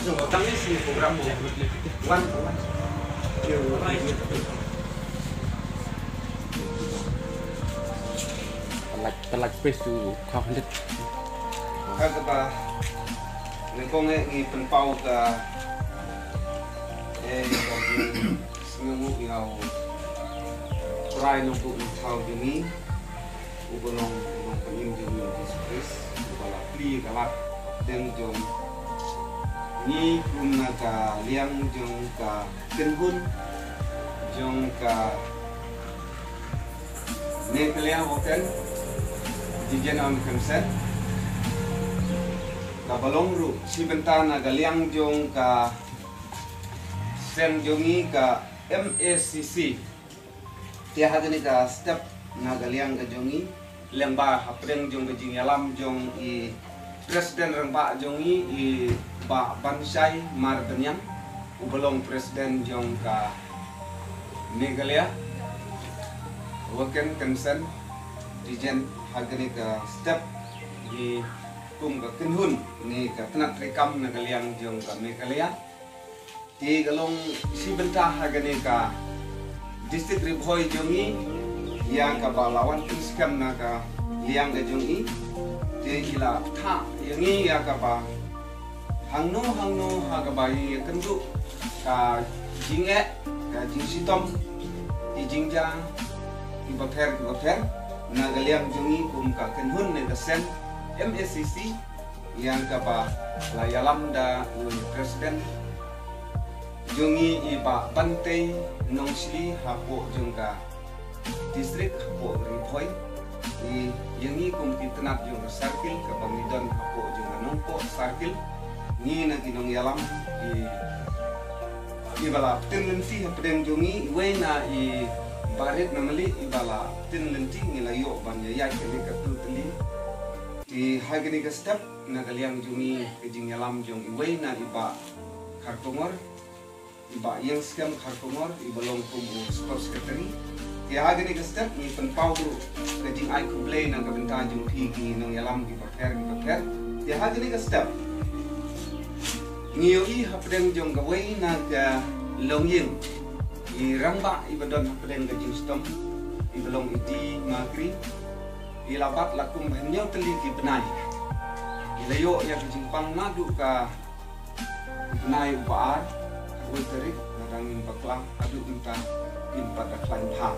Tangis ni program mo. One. Like space to content. Kaya ba nagkong ipanpaw ka kung sinungo ikaw try nung kung ikaw dumi ubunong panimjong yung dispres wala pli kalat din jong ni kung naka liang jong ka kenhun jong ka nekaliang hotel dijen on consent kabalong ru si bentana galiang jong ka sen jongi ka MACC tiya hagani ka step na galiang ka jongi lembah hapreng jong ka jingalam jong i presiden rembak jongi i ba bansai mardanyang ubalong presiden jong ka Megalia waken consent dijen hagani ka step di kum ka kenhun ni ka tenat rekam na galiang jong ka Megalia ti galong si bentah hagani ka distrik ribhoi jongi yang ka balawan skam na ka liang ka jongi ti ila tha yangi ya ka ba hangno ha ka ba yi kendu ka jinge ka jingsitom ti jingjang ti baper na galiang jongi kum ka kenhun ne ka sen MACC yang ka ba layalam da presiden jongi iba bante nongsli hapo jongka distrik hapo ripoi i yangi kum kitnat jong sarkil ka pamidon hapo jong nongpo sarkil ni na ginong yalam i bala tinlenti hapdeng jongi wena i barit namali i bala tinlenti ngilayo banya yai kene ka tutli di hagini ka step na galiang jongi kejing yalam jong i wena iba kartongor iba yang skam kartongor ibalong kubu skor sekretari tiya hagani ka step ni penpau kejing ai kublay nang kabenta jong pigi nang yalam di paper tiya hagani ka step ngioi hapdeng jong gawai na ka longying i ramba ibadon hapdeng kejing stom ibalong iti magri ilabat lakum hanyang teliti benai ilayo ya kejing pang nadu ka benai upaar terik nadangin baklang adu minta pada klan ha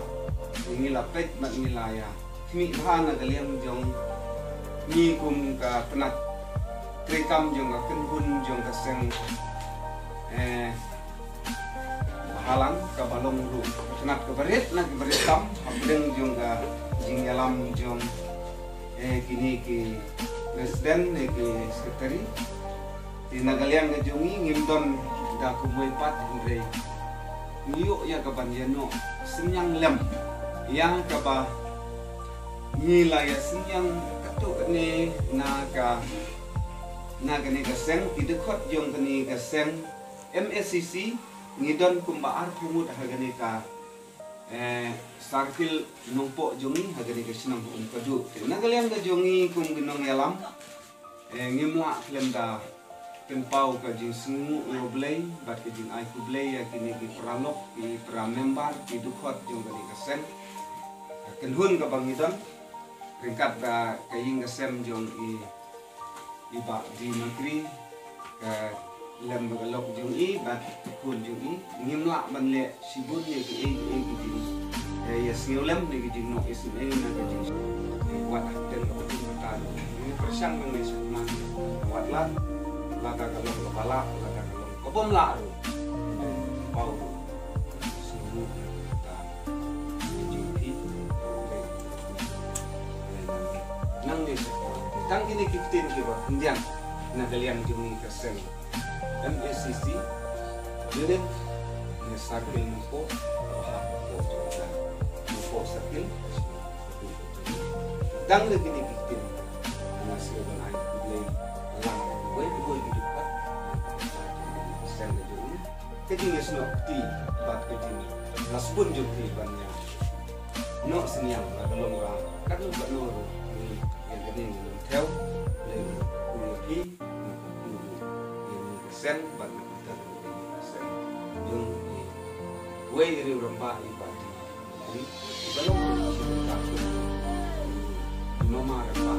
ini lapet mat nilaya kini ha na galiang jong ni kum ka penat trekam jong ka kenhun jong ka seng halang ka balong ru penat ka berit na ka beritam hapdeng jong ka jingyalam jong kini ki presiden ki sekretari di nagaliang ka jongi ngimdon da kumui pat andre niyo ya kaban yano senyang lem yang kaba nila ya senyang katu ni naga ni kaseng idekot jong kani kaseng MACC ngidon kumbaar pumut hagani ka sarkil numpo jongi hagani ka sinam kadu nagalian ka jongi kum ginong yalam ngimla klem da penpau ka jing sungu uroblay bat ka jing ai kublay ya kini ki pralok ki pramembar ki dukhot jong kani kasen kenhun ka bangidon ringkat ba kaying kasem jong iba di negeri ka lem bagalok jong bat kun jong ngimla banle sibun ye ki ki ya singulem ni ki jing no isin na ka jing wat den ka jing ta ni persang nang ni sama wat lat laka kalong kepala, laka kalong kebom laru, bau, semua kita menjadi nang ni tang kini kiftin kiba indian nagalian jumi kaseng MACC unit ni sakil nupo nupo sakil tang ni kini kiftin nasi ban ai kublay lang way gitu kan sen jadi kejing esno ti bat kejing nasbun juga banyak no senyang belum orang kan lu gak nuru yang ini belum tahu lagi sen way iri uramba ibati. Jadi belum kita mama rapa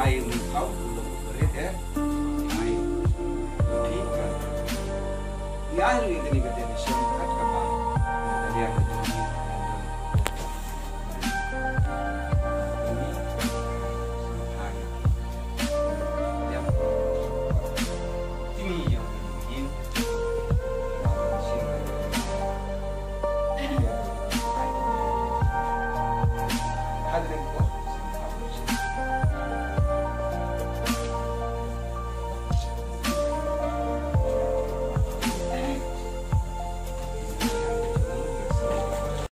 air kau berit ya air di air ini